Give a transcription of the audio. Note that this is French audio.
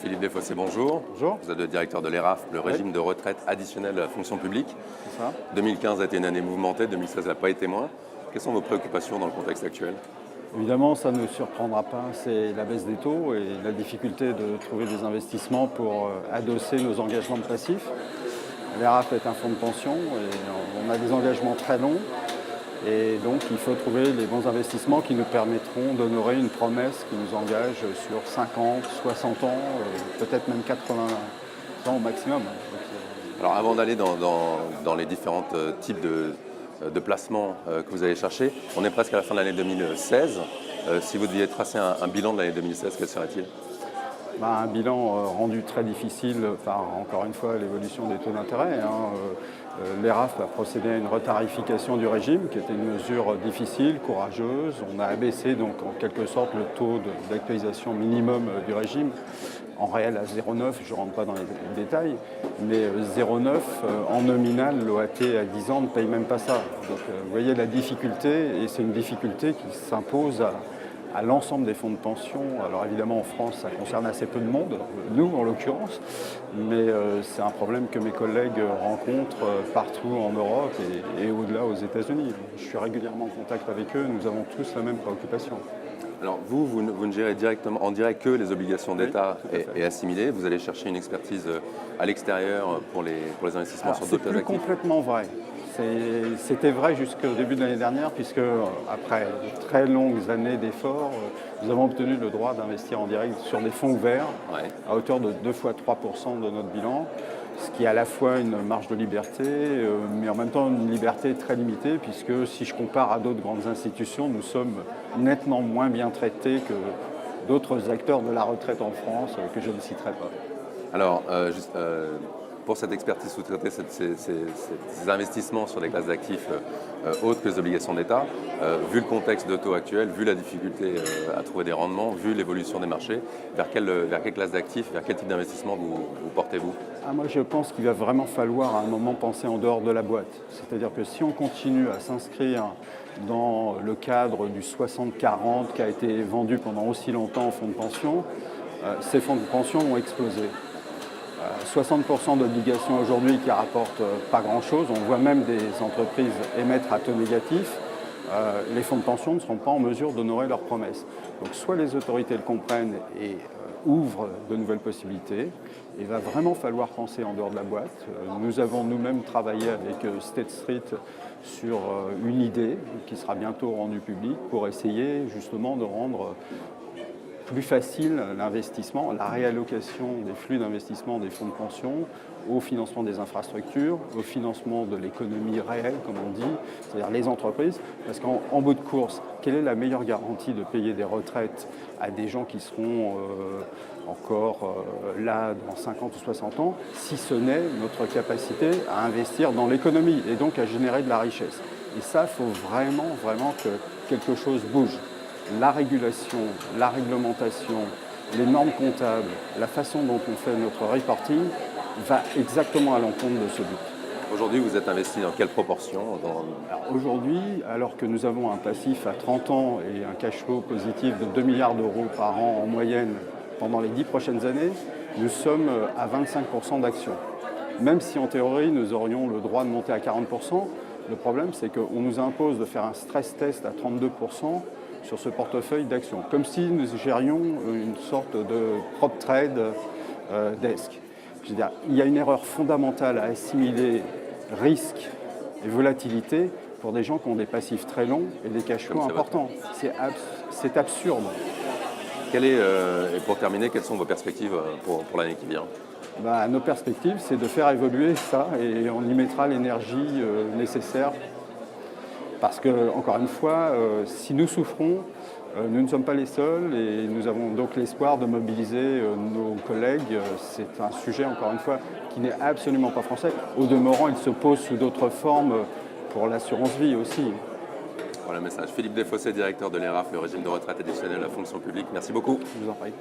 Philippe Desfossés, bonjour. Bonjour. Vous êtes le directeur de l'ERAF, le régime de retraite additionnelle à la fonction publique. C'est ça. 2015 a été une année mouvementée, 2016 n'a pas été moins. Quelles sont vos préoccupations dans le contexte actuel? Évidemment, ça ne surprendra pas, c'est la baisse des taux et la difficulté de trouver des investissements pour adosser nos engagements de passifs. L'ERAF est un fonds de pension et on a des engagements très longs. Et donc, il faut trouver les bons investissements qui nous permettront d'honorer une promesse qui nous engage sur 50, 60 ans, peut-être même 80 ans au maximum. Alors, avant d'aller dans les différents types de placements que vous allez chercher, on est presque à la fin de l'année 2016. Si vous deviez tracer un bilan de l'année 2016, quel serait-il? Un bilan rendu très difficile par, encore une fois, l'évolution des taux d'intérêt. L'ERAF a procédé à une retarification du régime, qui était une mesure difficile, courageuse. On a abaissé donc en quelque sorte le taux d'actualisation minimum du régime, en réel à 0,9, je ne rentre pas dans les détails, mais 0,9 en nominal, l'OAT à 10 ans ne paye même pas ça. Donc vous voyez la difficulté, et c'est une difficulté qui s'impose à l'ensemble des fonds de pension. Alors évidemment en France ça concerne assez peu de monde, nous en l'occurrence, mais c'est un problème que mes collègues rencontrent partout en Europe et au-delà aux États-Unis. Je suis régulièrement en contact avec eux, nous avons tous la même préoccupation. Alors vous ne gérez directement, en direct que les obligations d'État et assimilées. Vous allez chercher une expertise à l'extérieur pour les investissements sur d'autres actifs. C'est plus complètement vrai. C'était vrai jusqu'au début de l'année dernière, puisque après de très longues années d'efforts, nous avons obtenu le droit d'investir en direct sur des fonds ouverts à hauteur de 2 fois 3% de notre bilan, ce qui est à la fois une marge de liberté, mais en même temps une liberté très limitée, puisque si je compare à d'autres grandes institutions, nous sommes nettement moins bien traités que d'autres acteurs de la retraite en France, que je ne citerai pas. Alors, pour cette expertise sous-traitée, ces investissements sur des classes d'actifs autres que les obligations d'État, vu le contexte de taux actuel, vu la difficulté à trouver des rendements, vu l'évolution des marchés, vers quelle classe d'actifs, vers quel type d'investissement vous portez-vous? Moi, je pense qu'il va vraiment falloir à un moment penser en dehors de la boîte. C'est-à-dire que si on continue à s'inscrire dans le cadre du 60-40 qui a été vendu pendant aussi longtemps aux fonds de pension, ces fonds de pension vont exploser. 60% d'obligations aujourd'hui qui rapportent pas grand-chose. On voit même des entreprises émettre à taux négatif. Les fonds de pension ne seront pas en mesure d'honorer leurs promesses. Donc soit les autorités le comprennent et ouvrent de nouvelles possibilités. Il va vraiment falloir penser en dehors de la boîte. Nous avons nous-mêmes travaillé avec State Street sur une idée qui sera bientôt rendue publique pour essayer justement de rendre plus facile l'investissement, la réallocation des flux d'investissement des fonds de pension au financement des infrastructures, au financement de l'économie réelle, comme on dit, c'est-à-dire les entreprises. Parce qu'en bout de course, quelle est la meilleure garantie de payer des retraites à des gens qui seront encore là dans 50 ou 60 ans, si ce n'est notre capacité à investir dans l'économie et donc à générer de la richesse. Et ça, il faut vraiment que quelque chose bouge. La régulation, la réglementation, les normes comptables, la façon dont on fait notre reporting va exactement à l'encontre de ce but. Aujourd'hui, vous êtes investi dans quelle proportion Aujourd'hui, alors que nous avons un passif à 30 ans et un cash flow positif de 2 milliards d'euros par an en moyenne pendant les 10 prochaines années, nous sommes à 25% d'actions. Même si en théorie, nous aurions le droit de monter à 40%, le problème c'est qu'on nous impose de faire un stress test à 32% sur ce portefeuille d'actions, comme si nous gérions une sorte de prop trade desk. Je veux dire, il y a une erreur fondamentale à assimiler risque et volatilité pour des gens qui ont des passifs très longs et des cash flows importants. C'est absurde. Et pour terminer, quelles sont vos perspectives pour l'année qui vient? Nos perspectives, c'est de faire évoluer ça et on y mettra l'énergie nécessaire. Parce que, encore une fois, si nous souffrons, nous ne sommes pas les seuls et nous avons donc l'espoir de mobiliser nos collègues. C'est un sujet, encore une fois, qui n'est absolument pas français. Au demeurant, il se pose sous d'autres formes pour l'assurance vie aussi. Voilà le message. Philippe Desfossés, directeur de l'ERAF, le régime de retraite additionnelle à la fonction publique. Merci beaucoup. Je vous en prie.